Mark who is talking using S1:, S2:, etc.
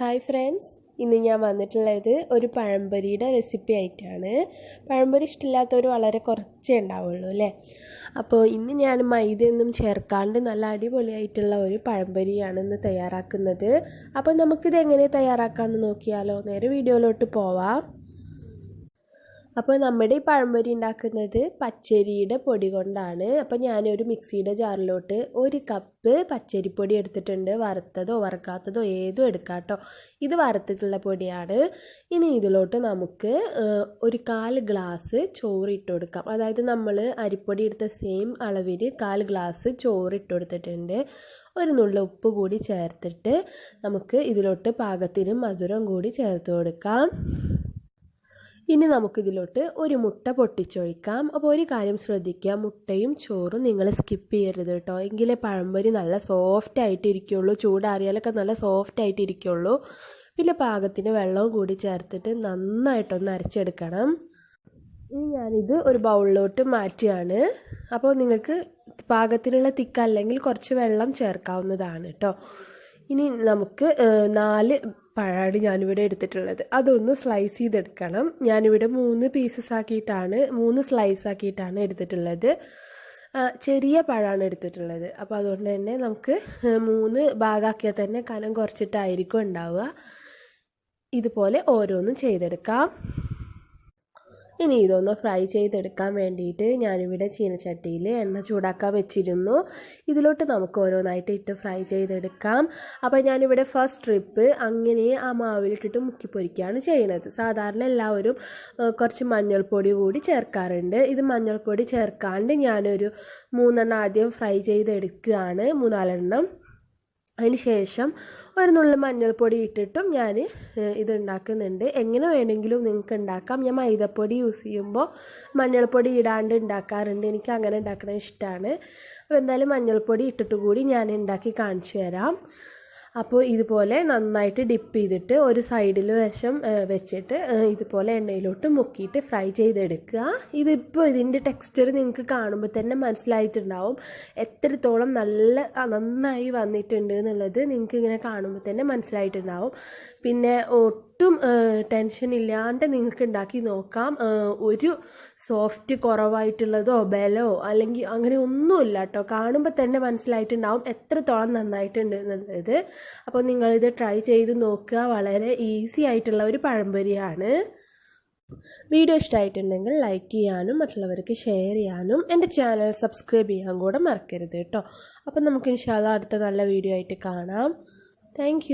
S1: Hi friends, ഇന്ന് ഞാൻ വന്നിട്ടുള്ളത് ഒരു പഴംപൊരിയുടെ റെസിപ്പി ആയിട്ടാണ്. പഴംപൊരി ഇഷ്ടമില്ലാത്തവർ വളരെ കുറച്ചേ ഉണ്ടാവുള്ളൂ അല്ലേ. അപ്പോൾ ഇന്ന് ഞാൻ മൈദയൊന്നും ചേർക്കാണ്ട് നല്ല അടിപൊളിയായിട്ടുള്ള ഒരു പഴംപൊരിയാണ് ഇന്ന് തയ്യാറാക്കുന്നത്. അപ്പോൾ നമുക്കിത് എങ്ങനെ തയ്യാറാക്കാമെന്ന് നോക്കിയാലോ. നേരെ വീഡിയോയിലോട്ട് പോവാം. അപ്പോൾ നമ്മുടെ ഈ പഴംപൊരി ഉണ്ടാക്കുന്നത് പച്ചരിയുടെ പൊടി കൊണ്ടാണ്. അപ്പോൾ ഞാനൊരു മിക്സിയുടെ ജാറിലോട്ട് 1 കപ്പ് പച്ചരിപ്പൊടി എടുത്തിട്ടുണ്ട്. വറുത്തതോ വറുക്കാത്തതോ ഏതും എടുക്കാം കേട്ടോ. ഇത് വറുത്തിട്ടുള്ള പൊടിയാണ്. ഇനി ഇതിലോട്ട് നമുക്ക് 1/4 ഗ്ലാസ് ചോറ് ഇട്ട് കൊടുക്കാം. അതായത് നമ്മൾ അരിപ്പൊടി എടുത്ത സെയിം അളവിൽ 1/4 ഗ്ലാസ് ചോറ് ഇട്ട് കൊടുത്തിട്ടുണ്ട്. ഒരു നുള്ളു ഉപ്പ് കൂടി ചേർത്തിട്ട് നമുക്ക് ഇതിലോട്ട് പാകത്തിന് മധുരം കൂടി ചേർത്ത് കൊടുക്കാം. ഇനി നമുക്കിതിലോട്ട് ഒരു മുട്ട പൊട്ടിച്ചൊഴിക്കാം. അപ്പോൾ ഒരു കാര്യം ശ്രദ്ധിക്കുക, മുട്ടയും ചോറും നിങ്ങൾ സ്കിപ്പ് ചെയ്യരുത് കേട്ടോ. എങ്കിലേ പഴംപൊരി നല്ല സോഫ്റ്റ് ആയിട്ടിരിക്കുള്ളൂ. ചൂടാറിയാലൊക്കെ നല്ല സോഫ്റ്റ് ആയിട്ടിരിക്കുള്ളൂ. പിന്നെ പാകത്തിന് വെള്ളവും കൂടി ചേർത്തിട്ട് നന്നായിട്ടൊന്ന് അരച്ചെടുക്കണം. ഇനി ഞാനിത് ഒരു ബൗളിലോട്ട് മാറ്റുകയാണ്. അപ്പോൾ നിങ്ങൾക്ക് പാകത്തിനുള്ള തിക്ക് അല്ലെങ്കിൽ കുറച്ച് വെള്ളം ചേർക്കാവുന്നതാണ് കേട്ടോ. ഇനി നമുക്ക് 4 പഴമാണ് ഞാനിവിടെ എടുത്തിട്ടുള്ളത്. അതൊന്ന് സ്ലൈസ് ചെയ്തെടുക്കണം. ഞാനിവിടെ 3 സ്ലൈസ് ആക്കിയിട്ടാണ് എടുത്തിട്ടുള്ളത്. ചെറിയ പഴമാണ് എടുത്തിട്ടുള്ളത്. അപ്പോൾ അതുകൊണ്ട് തന്നെ നമുക്ക് 3 ഭാഗമാക്കിയാൽ തന്നെ കനം കുറച്ചിട്ടായിരിക്കും ഉണ്ടാവുക. ഇതുപോലെ ഓരോന്നും ചെയ്തെടുക്കാം. ഇനി ഇതൊന്ന് ഫ്രൈ ചെയ്തെടുക്കാൻ വേണ്ടിയിട്ട് ഞാനിവിടെ ചീനച്ചട്ടിയിൽ എണ്ണ ചൂടാക്കാൻ വെച്ചിരുന്നു. ഇതിലോട്ട് നമുക്ക് ഓരോന്നായിട്ട് ഇട്ട് ഫ്രൈ ചെയ്തെടുക്കാം. അപ്പോൾ ഞാനിവിടെ ഫസ്റ്റ് ട്രിപ്പ് അങ്ങനെ ആ മാവിലിട്ടിട്ട് മുക്കി പൊരിക്കുകയാണ് ചെയ്യുന്നത്. സാധാരണ എല്ലാവരും കുറച്ച് മഞ്ഞൾപ്പൊടി കൂടി ചേർക്കാറുണ്ട്. ഇത് മഞ്ഞൾപ്പൊടി ചേർക്കാണ്ട് ഞാനൊരു 3 ആദ്യം ഫ്രൈ ചെയ്തെടുക്കുകയാണ്, 3-4. അതിന് ശേഷം ഒരു നുള്ളു മഞ്ഞൾപ്പൊടി ഇട്ടിട്ടും ഞാൻ ഇത് ഉണ്ടാക്കുന്നുണ്ട്. എങ്ങനെ വേണമെങ്കിലും നിങ്ങൾക്ക് ഉണ്ടാക്കാം. ഞാൻ മൈദപ്പൊടി യൂസ് ചെയ്യുമ്പോൾ മഞ്ഞൾപ്പൊടി ഇടാണ്ട് ഉണ്ടാക്കാറുണ്ട്. എനിക്ക് അങ്ങനെ ഉണ്ടാക്കണത് ഇഷ്ടമാണ്. അപ്പോൾ എന്തായാലും മഞ്ഞൾപ്പൊടി ഇട്ടിട്ട് കൂടി ഞാൻ ഉണ്ടാക്കി കാണിച്ചു തരാം. അപ്പോൾ ഇതുപോലെ നന്നായിട്ട് ഡിപ്പ് ചെയ്തിട്ട് ഒരു സൈഡിൽ വശം വെച്ചിട്ട് ഇതുപോലെ എണ്ണയിലോട്ട് മുക്കിയിട്ട് ഫ്രൈ ചെയ്തെടുക്കുക. ഇതിപ്പോൾ ഇതിൻ്റെ ടെക്സ്ചർ നിങ്ങൾക്ക് കാണുമ്പോൾ തന്നെ മനസ്സിലായിട്ടുണ്ടാവും എത്രത്തോളം നന്നായി വന്നിട്ടുണ്ട് എന്നുള്ളത്. നിങ്ങൾക്ക് ഇങ്ങനെ കാണുമ്പോൾ തന്നെ മനസ്സിലായിട്ടുണ്ടാവും. പിന്നെ ഒട്ടും ടെൻഷൻ ഇല്ലാണ്ട് നിങ്ങൾക്ക് ഉണ്ടാക്കി നോക്കാം. ഒരു സോഫ്റ്റ് കുറവായിട്ടുള്ളതോ ബലോ അല്ലെങ്കിൽ അങ്ങനെ ഒന്നുമില്ല കേട്ടോ. കാണുമ്പോൾ തന്നെ മനസ്സിലായിട്ടുണ്ടാവും എത്രത്തോളം നന്നായിട്ടുണ്ട് എന്നുള്ളത്. അപ്പോൾ നിങ്ങളിത് ട്രൈ ചെയ്ത് നോക്കുക. വളരെ ഈസി ആയിട്ടുള്ള ഒരു പഴംപൊരിയാണ്. വീഡിയോ ഇഷ്ടമായിട്ടുണ്ടെങ്കിൽ ലൈക്ക് ചെയ്യാനും മറ്റുള്ളവർക്ക് ഷെയർ ചെയ്യാനും എൻ്റെ ചാനൽ സബ്സ്ക്രൈബ് ചെയ്യാൻ കൂടെ മറക്കരുത് കേട്ടോ. അപ്പം നമുക്ക് ഇൻഷാ അല്ലാഹ് അടുത്ത നല്ല വീഡിയോ ആയിട്ട് കാണാം. താങ്ക്